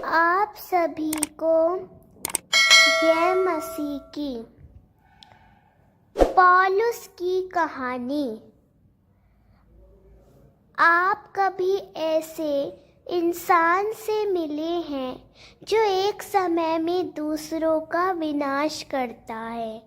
आप सभी को जय मसीह की। पौलुस की कहानी। आप कभी ऐसे इंसान से मिले हैं जो एक समय में दूसरों का विनाश करता है,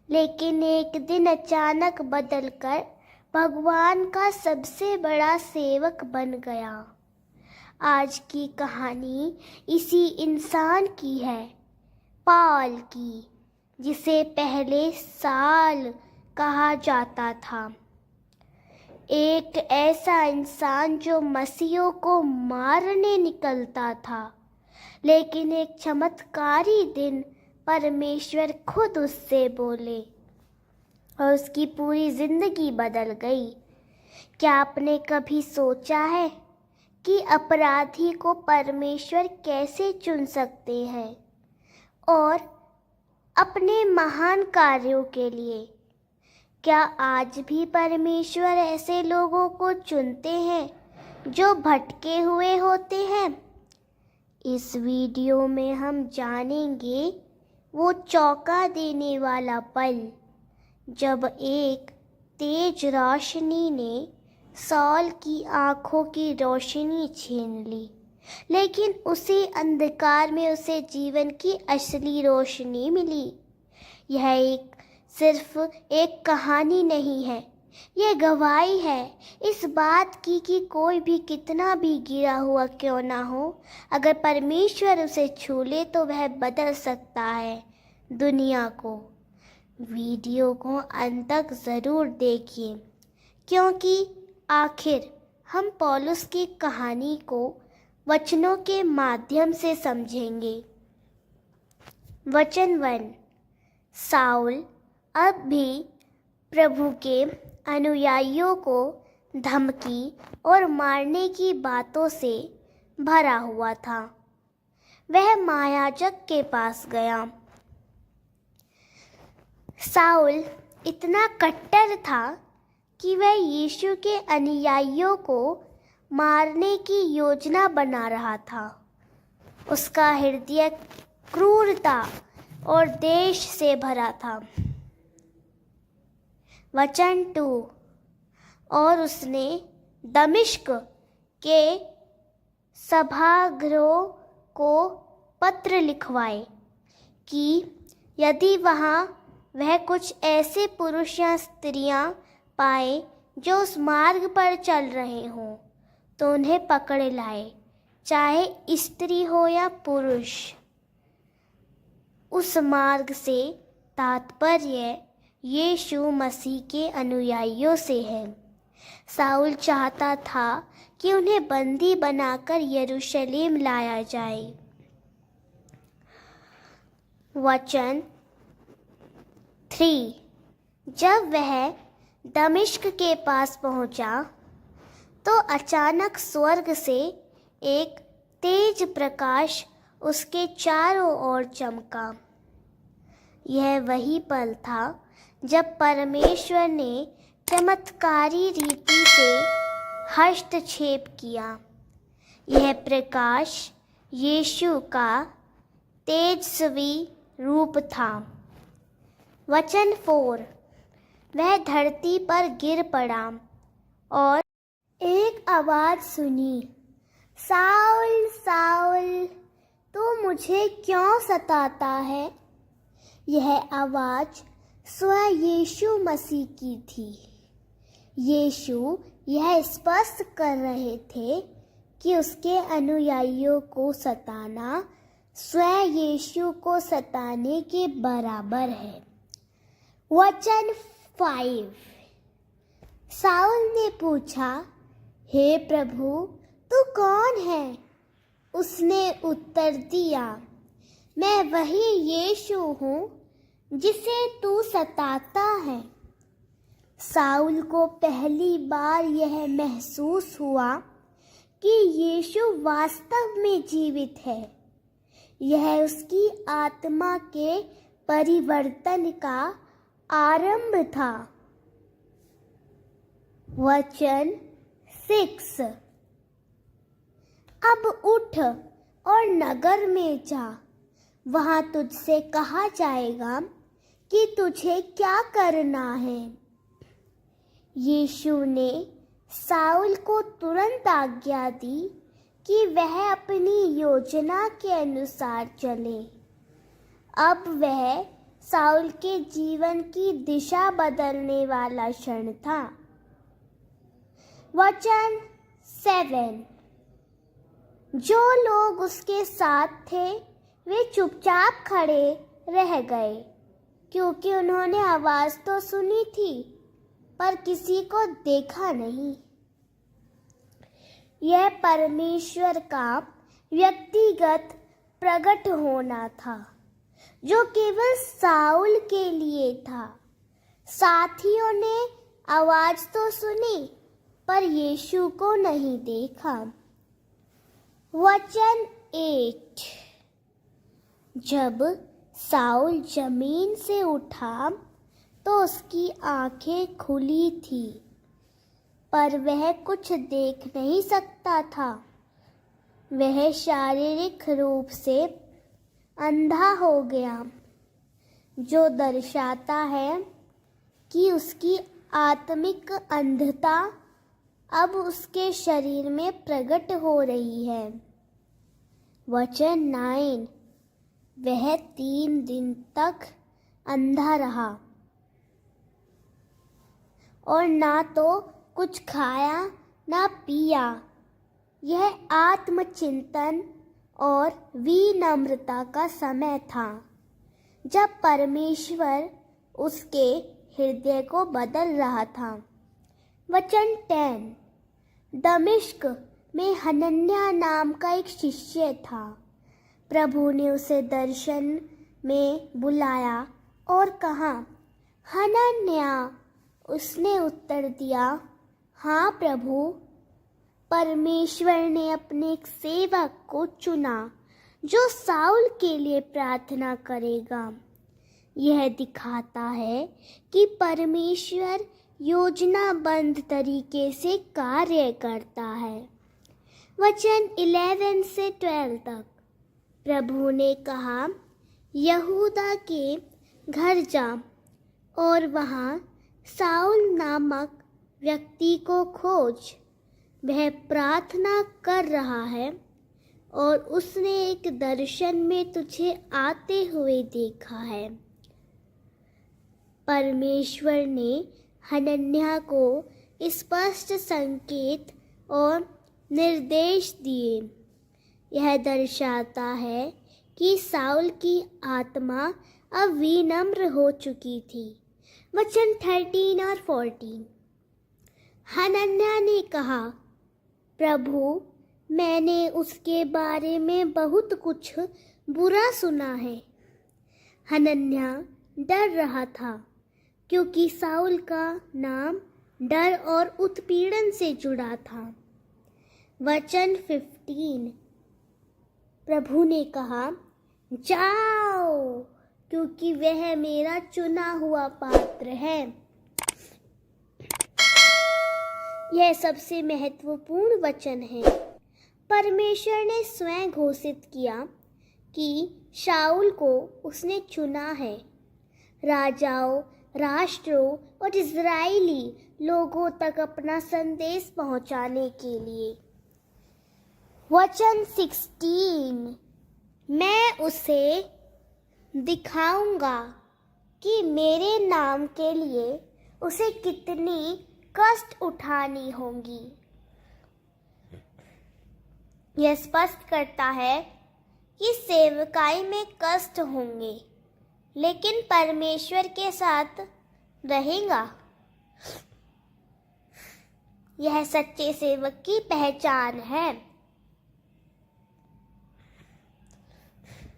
लेकिन एक दिन अचानक बदलकर भगवान का सबसे बड़ा सेवक बन गया। आज की कहानी इसी इंसान की है, पॉल की, जिसे पहले साल कहा जाता था। एक ऐसा इंसान जो मसीहों को मारने निकलता था, लेकिन एक चमत्कारी दिन परमेश्वर खुद उससे बोले और उसकी पूरी जिंदगी बदल गई। क्या आपने कभी सोचा है कि अपराधी को परमेश्वर कैसे चुन सकते हैं और अपने महान कार्यों के लिए? क्या आज भी परमेश्वर ऐसे लोगों को चुनते हैं जो भटके हुए होते हैं? इस वीडियो में हम जानेंगे वो चौंका देने वाला पल जब एक तेज रोशनी ने सॉल की आंखों की रोशनी छीन ली, लेकिन उसी अंधकार में उसे जीवन की असली रोशनी मिली। यह सिर्फ एक कहानी नहीं है, यह गवाही है इस बात की कि कोई भी कितना भी गिरा हुआ क्यों ना हो, अगर परमेश्वर उसे छू ले तो वह बदल सकता है दुनिया को। वीडियो को अंत तक ज़रूर देखिए, क्योंकि आखिर हम पौलुस की कहानी को वचनों के माध्यम से समझेंगे। वचन 1। साउल अब भी प्रभु के अनुयायियों को धमकी और मारने की बातों से भरा हुआ था। वह महायाजक के पास गया। साउल इतना कट्टर था कि वह यीशु के अनुयायियों को मारने की योजना बना रहा था। उसका हृदय क्रूरता और देश से भरा था। वचन 2। और उसने दमिश्क के सभागृहों को पत्र लिखवाए कि यदि वहाँ वह कुछ ऐसे पुरुष या स्त्रियां पाए जो उस मार्ग पर चल रहे हों तो उन्हें पकड़ लाए, चाहे स्त्री हो या पुरुष। उस मार्ग से तात्पर्य यीशु मसीह के अनुयायियों से है। साउल चाहता था कि उन्हें बंदी बनाकर यरूशलेम लाया जाए। वचन 3। जब वह दमिश्क के पास पहुंचा तो अचानक स्वर्ग से एक तेज प्रकाश उसके चारों ओर चमका। यह वही पल था जब परमेश्वर ने चमत्कारी रीति से हस्तक्षेप किया। यह प्रकाश यीशु का तेजस्वी रूप था। वचन 4। वह धरती पर गिर पड़ा और एक आवाज़ सुनी, साउल साउल, तू मुझे क्यों सताता है? यह आवाज़ स्वयं यीशु मसीह की थी। यीशु यह स्पष्ट कर रहे थे कि उसके अनुयायियों को सताना स्वयं यीशु को सताने के बराबर है। वचन 5। साउल ने पूछा, हे प्रभु, तू कौन है? उसने उत्तर दिया, मैं वही यीशु हूँ जिसे तू सताता है। साउल को पहली बार यह महसूस हुआ कि यीशु वास्तव में जीवित है। यह उसकी आत्मा के परिवर्तन का आरंभ था। वचन 6। अब उठ और नगर में जा, वहां तुझसे कहा जाएगा कि तुझे क्या करना है। यीशु ने साउल को तुरंत आज्ञा दी कि वह अपनी योजना के अनुसार चले। अब वह साउल के जीवन की दिशा बदलने वाला क्षण था। वचन 7। जो लोग उसके साथ थे वे चुपचाप खड़े रह गए, क्योंकि उन्होंने आवाज तो सुनी थी पर किसी को देखा नहीं। यह परमेश्वर का व्यक्तिगत प्रकट होना था, जो केवल साउल के लिए था। साथियों ने आवाज तो सुनी पर यीशु को नहीं देखा। वचन 8। जब साउल जमीन से उठा तो उसकी आंखें खुली थी, पर वह कुछ देख नहीं सकता था। वह शारीरिक रूप से अंधा हो गया, जो दर्शाता है कि उसकी आत्मिक अंधता अब उसके शरीर में प्रकट हो रही है। वचन 9। वह 3 दिन तक अंधा रहा और ना तो कुछ खाया ना पिया। यह आत्मचिंतन और विनम्रता का समय था, जब परमेश्वर उसके हृदय को बदल रहा था। वचन 10। दमिश्क में हनन्याह नाम का एक शिष्य था। प्रभु ने उसे दर्शन में बुलाया और कहा, हनन्याह। उसने उत्तर दिया, हाँ प्रभु। परमेश्वर ने अपने एक सेवक को चुना जो साउल के लिए प्रार्थना करेगा। यह दिखाता है कि परमेश्वर योजनाबद्ध तरीके से कार्य करता है। वचन 11 से 12 तक प्रभु ने कहा, यहूदा के घर जा और वहाँ साउल नामक व्यक्ति को खोज। वह प्रार्थना कर रहा है और उसने एक दर्शन में तुझे आते हुए देखा है। परमेश्वर ने हनन्याह को स्पष्ट संकेत और निर्देश दिए। यह दर्शाता है कि साउल की आत्मा अब विनम्र हो चुकी थी। वचन 13 और 14। हनन्याह ने कहा, प्रभु, मैंने उसके बारे में बहुत कुछ बुरा सुना है। हनन्याह डर रहा था, क्योंकि साउल का नाम डर और उत्पीड़न से जुड़ा था। वचन 15। प्रभु ने कहा, जाओ, क्योंकि वह मेरा चुना हुआ पात्र है। यह सबसे महत्वपूर्ण वचन है। परमेश्वर ने स्वयं घोषित किया कि शाऊल को उसने चुना है, राजाओं, राष्ट्रों और इज़राइली लोगों तक अपना संदेश पहुंचाने के लिए। वचन 16। मैं उसे दिखाऊंगा कि मेरे नाम के लिए उसे कितनी कष्ट उठानी होंगी। यह स्पष्ट करता है कि सेवकाई में कष्ट होंगे, लेकिन परमेश्वर के साथ रहेगा। यह सच्चे सेवक की पहचान है।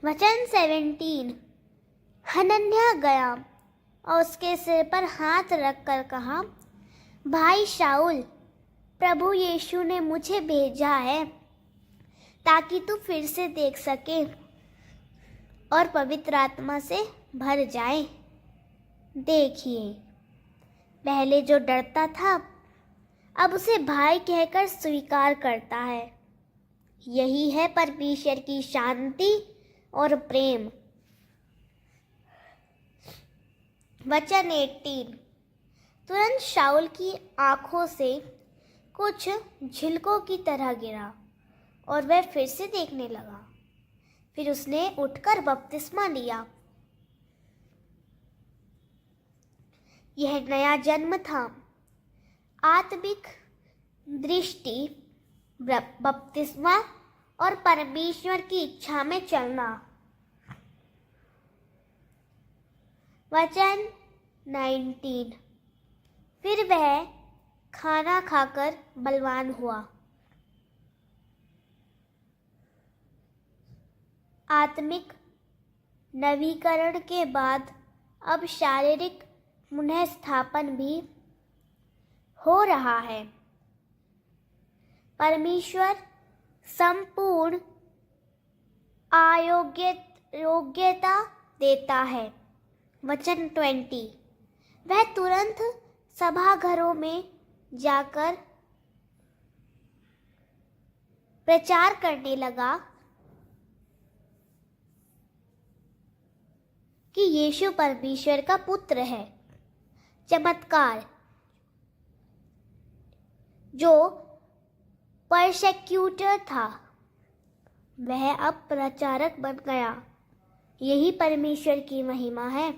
वचन 17। हनन्याह गया और उसके सिर पर हाथ रखकर कहा, भाई शाऊल, प्रभु यीशु ने मुझे भेजा है ताकि तू फिर से देख सके और पवित्र आत्मा से भर जाए। देखिए, पहले जो डरता था अब उसे भाई कहकर स्वीकार करता है। यही है परमेश्वर की शांति और प्रेम। वचन 18। तुरंत शाऊल की आंखों से कुछ झिलकों की तरह गिरा और वह फिर से देखने लगा। फिर उसने उठकर बपतिस्मा लिया। यह नया जन्म था, आत्मिक दृष्टि, बपतिस्मा और परमेश्वर की इच्छा में चलना। वचन 19। फिर वह खाना खाकर बलवान हुआ। आत्मिक नवीकरण के बाद अब शारीरिक पुनः स्थापन भी हो रहा है। परमेश्वर संपूर्ण योग्यता देता है। वचन 20। वह तुरंत सभाघरों में जाकर प्रचार करने लगा कि यीशु परमेश्वर का पुत्र है। चमत्कार। जो परसेक्यूटर था वह अब प्रचारक बन गया। यही परमेश्वर की महिमा है।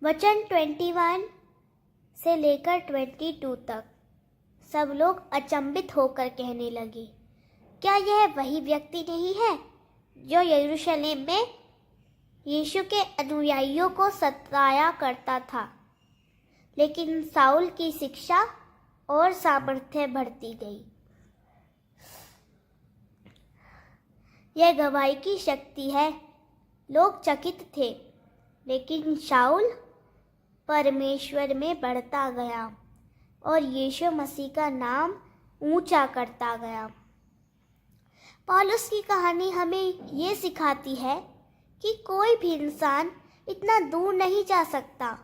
वचन 21 से लेकर 22 तक सब लोग अचंभित होकर कहने लगे, क्या यह वही व्यक्ति नहीं है जो यरूशलेम में यीशु के अनुयायियों को सताया करता था? लेकिन साउल की शिक्षा और सामर्थ्य बढ़ती गई। यह गवाही की शक्ति है। लोग चकित थे, लेकिन शाऊल परमेश्वर में बढ़ता गया और यीशु मसीह का नाम ऊंचा करता गया। पौलुस की कहानी हमें ये सिखाती है कि कोई भी इंसान इतना दूर नहीं जा सकता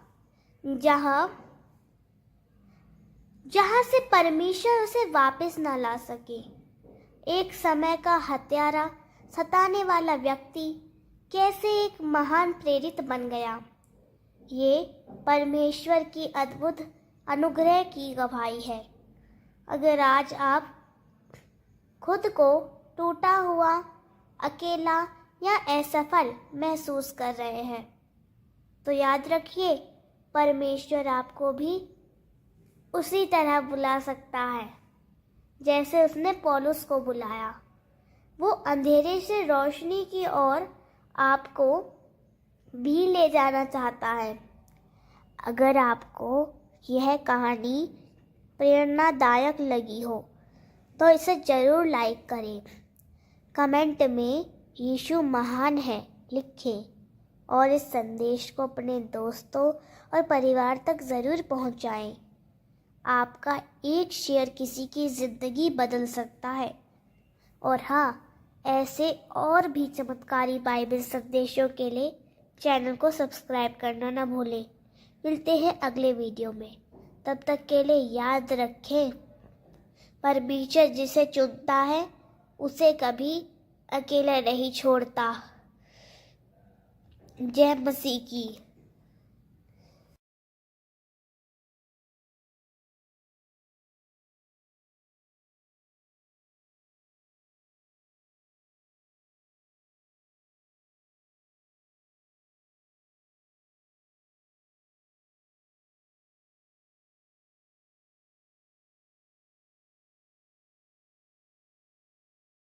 जहां से परमेश्वर उसे वापस ना ला सके। एक समय का हत्यारा, सताने वाला व्यक्ति कैसे एक महान प्रेरित बन गया, ये परमेश्वर की अद्भुत अनुग्रह की गवाही है। अगर आज आप खुद को टूटा हुआ, अकेला या असफल महसूस कर रहे हैं, तो याद रखिए परमेश्वर आपको भी उसी तरह बुला सकता है जैसे उसने पौलुस को बुलाया। वो अंधेरे से रोशनी की ओर आपको भी ले जाना चाहता है। अगर आपको यह कहानी प्रेरणादायक लगी हो तो इसे ज़रूर लाइक करें। कमेंट में यीशु महान है लिखें और इस संदेश को अपने दोस्तों और परिवार तक ज़रूर पहुंचाएं। आपका एक शेयर किसी की ज़िंदगी बदल सकता है। और हाँ, ऐसे और भी चमत्कारी बाइबल संदेशों के लिए चैनल को सब्सक्राइब करना ना भूलें। मिलते हैं अगले वीडियो में। तब तक के लिए याद रखें, परमेश्वर जिसे चुनता है उसे कभी अकेला नहीं छोड़ता। जय मसीह की।